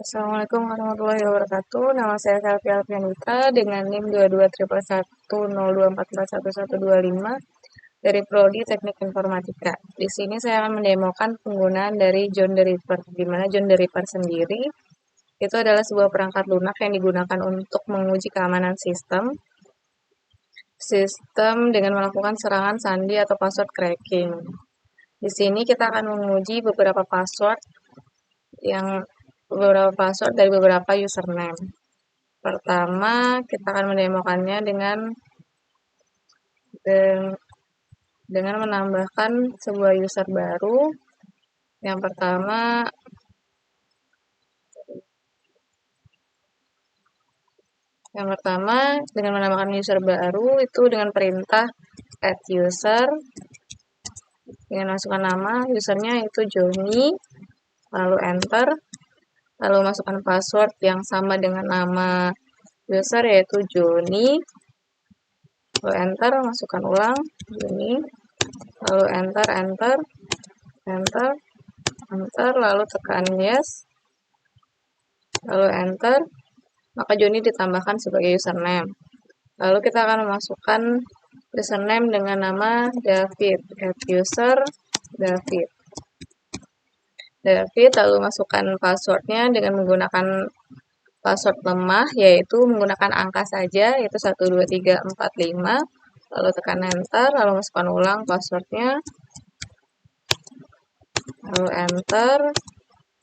Assalamualaikum warahmatullahi wabarakatuh. Nama saya Selvi Alfianita dengan NIM 22111024411125 dari Prodi Teknik Informatika. Di sini saya akan mendemokan penggunaan dari John the Ripper. Di mana John the Ripper sendiri itu adalah sebuah perangkat lunak yang digunakan untuk menguji keamanan sistem dengan melakukan serangan sandi atau password cracking. Di sini kita akan menguji beberapa password dari beberapa username. Pertama, kita akan mendemokannya dengan menambahkan sebuah user baru. Yang pertama dengan menambahkan user baru itu dengan perintah @user dengan masukkan nama usernya itu Joni, lalu enter, lalu masukkan password yang sama dengan nama user yaitu Joni, lalu enter, masukkan ulang Joni, lalu enter, lalu tekan yes, lalu enter, maka Joni ditambahkan sebagai username. Lalu kita akan memasukkan username dengan nama David, @user David, lalu masukkan passwordnya dengan menggunakan password lemah, yaitu menggunakan angka saja, yaitu 12345, lalu tekan enter, lalu masukkan ulang passwordnya, lalu enter,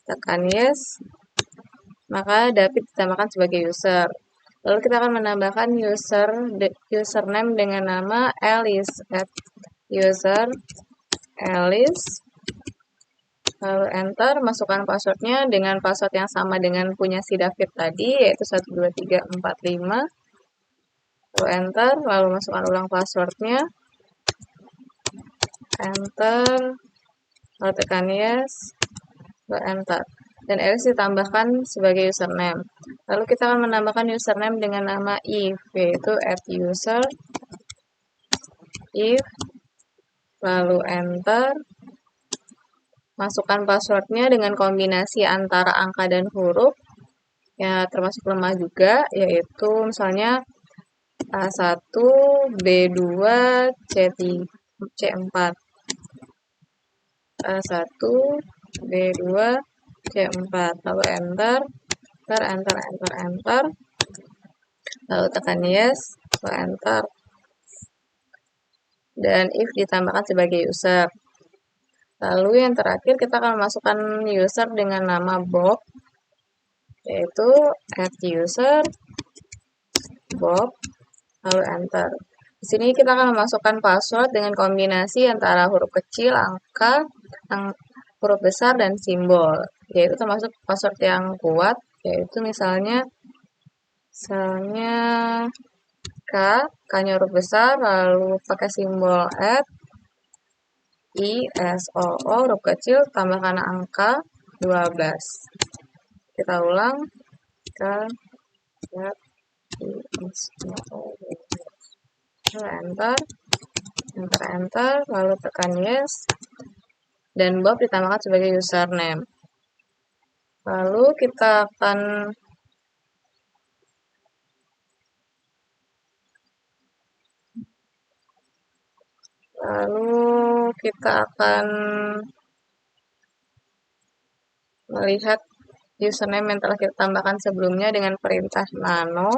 tekan yes, maka David ditambahkan sebagai user. Lalu kita akan menambahkan username dengan nama Alice, @user Alice, lalu enter, masukkan passwordnya dengan password yang sama dengan punya si David tadi, yaitu 12345, lalu enter, lalu masukkan ulang passwordnya, enter, lalu tekan yes, lalu enter. Dan Alice ditambahkan sebagai username. Lalu kita akan menambahkan username dengan nama if, yaitu @user if, lalu enter, masukkan passwordnya dengan kombinasi antara angka dan huruf, ya termasuk lemah juga, yaitu misalnya A1, B2, C4, A1, B2, C4, lalu enter, lalu tekan yes, lalu enter, dan if ditambahkan sebagai user. Lalu yang terakhir kita akan memasukkan user dengan nama Bob, yaitu @user Bob, lalu enter. Di sini kita akan memasukkan password dengan kombinasi antara huruf kecil, angka, huruf besar, dan simbol, yaitu termasuk password yang kuat, yaitu misalnya K-nya huruf besar, lalu pakai simbol @ISOO huruf kecil, tambahkan angka 12. Kita ulang, K-ISOO, enter, lalu tekan yes, dan Bob ditambahkan sebagai username. Lalu kita akan melihat username yang telah kita tambahkan sebelumnya dengan perintah nano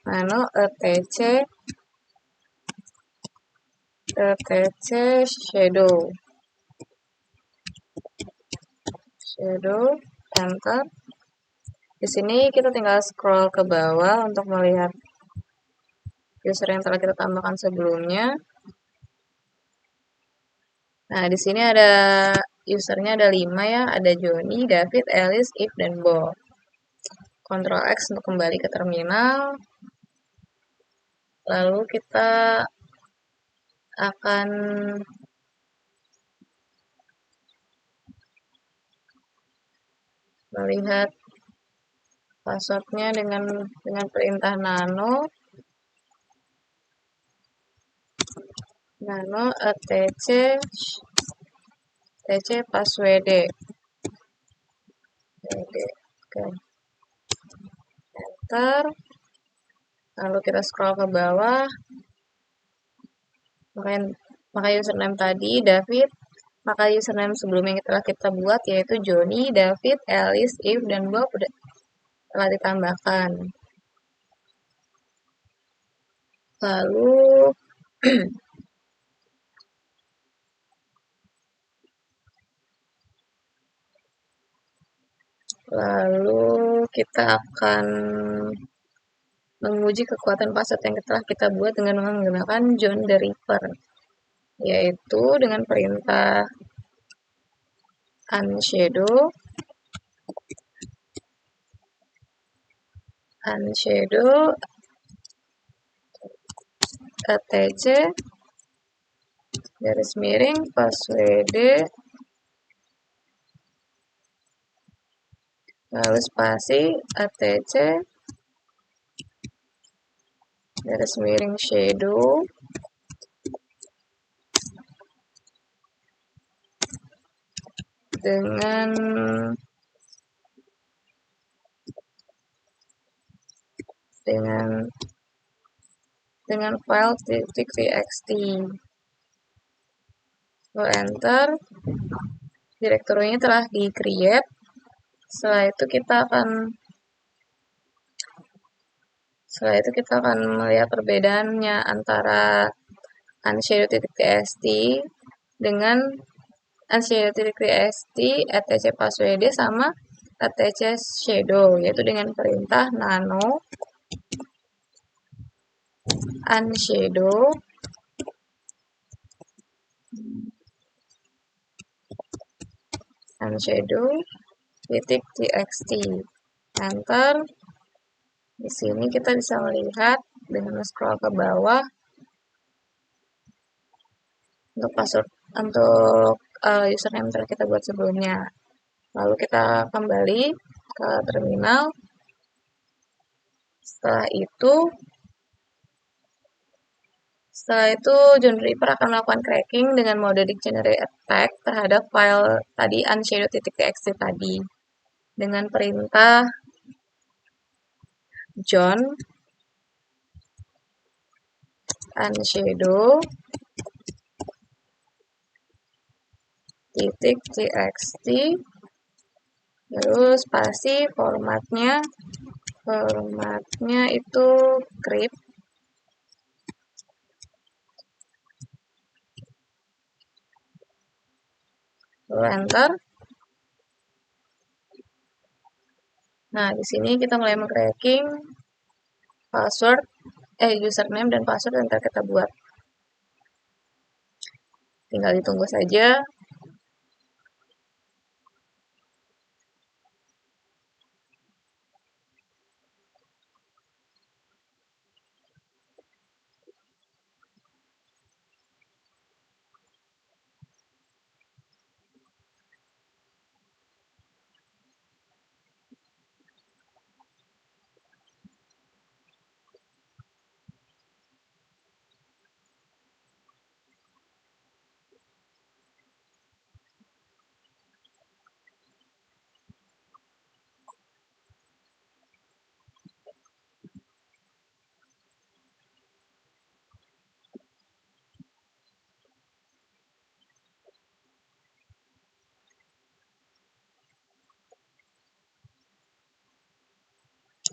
etc shadow, enter. Di sini kita tinggal scroll ke bawah untuk melihat user yang telah kita tambahkan sebelumnya. Nah, di sini ada usernya ada 5 ya, ada Joni, David, Alice, If, dan Bob. Ctrl X untuk kembali ke terminal. Lalu kita akan melihat passwordnya dengan perintah nano tc password. Oke, enter. Lalu kita scroll ke bawah, maka username tadi David, maka username sebelumnya yang telah kita buat yaitu Johnny, David, Alice, Eve, dan Bob telah ditambahkan. Lalu kita akan menguji kekuatan password yang telah kita buat dengan menggunakan John the Ripper, yaitu dengan perintah unshadow atc garis miring password lalu spasi atc garis miring shadow dengan file .txt. Lalu enter. Direktorinya telah di-create. Setelah itu kita akan melihat perbedaannya antara unshadow.txt dengan unshadow.txt atc password sama atc shadow, yaitu dengan perintah nano unshadow .txt. Enter. Di sini kita bisa melihat dengan scroll ke bawah untuk password untuk username yang kita buat sebelumnya. Lalu kita kembali ke terminal. Setelah itu John Ripper akan melakukan cracking dengan mode dictionary attack terhadap file tadi unshadow.txt tadi dengan perintah John unshadow .txt lalu spasi formatnya itu crypt. Lalu enter. Nah, di sini kita mulai meng-cracking username dan password yang telah kita buat. Tinggal ditunggu saja.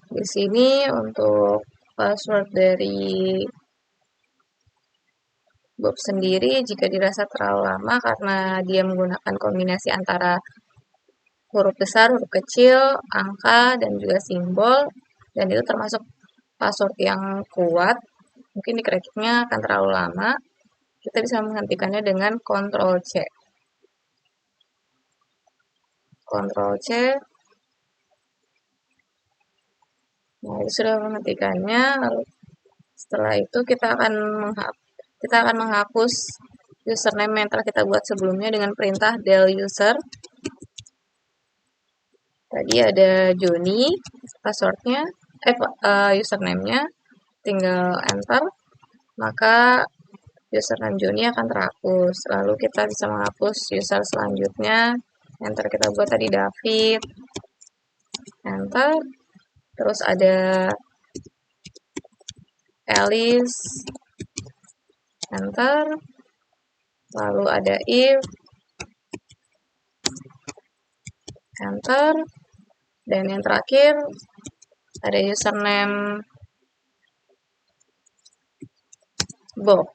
Di sini untuk password dari Bob sendiri jika dirasa terlalu lama karena dia menggunakan kombinasi antara huruf besar, huruf kecil, angka, dan juga simbol, dan itu termasuk password yang kuat, mungkin di-crackingnya akan terlalu lama, kita bisa menghentikannya dengan Ctrl C. Ctrl C. Nah, itu sudah menghentikannya. Lalu setelah itu kita akan menghapus username yang telah kita buat sebelumnya dengan perintah del user. Tadi ada Johnny, passwordnya, username-nya, tinggal enter, maka username Johnny akan terhapus. Lalu kita bisa menghapus user selanjutnya, enter kita buat tadi David, enter. Terus ada Alice, enter. Lalu ada if, enter. Dan yang terakhir ada username Bob,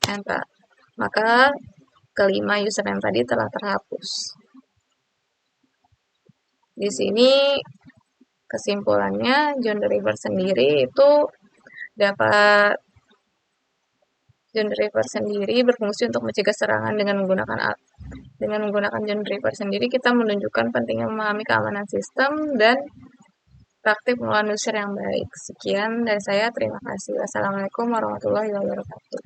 enter. Maka kelima username tadi telah terhapus. Di sini kesimpulannya John the Ripper sendiri itu dapat John the Ripper sendiri berfungsi untuk mencegah serangan dengan menggunakan John the Ripper sendiri kita menunjukkan pentingnya memahami keamanan sistem dan praktik pengelolaan user yang baik. Sekian dari saya, terima kasih. Wassalamualaikum warahmatullahi wabarakatuh.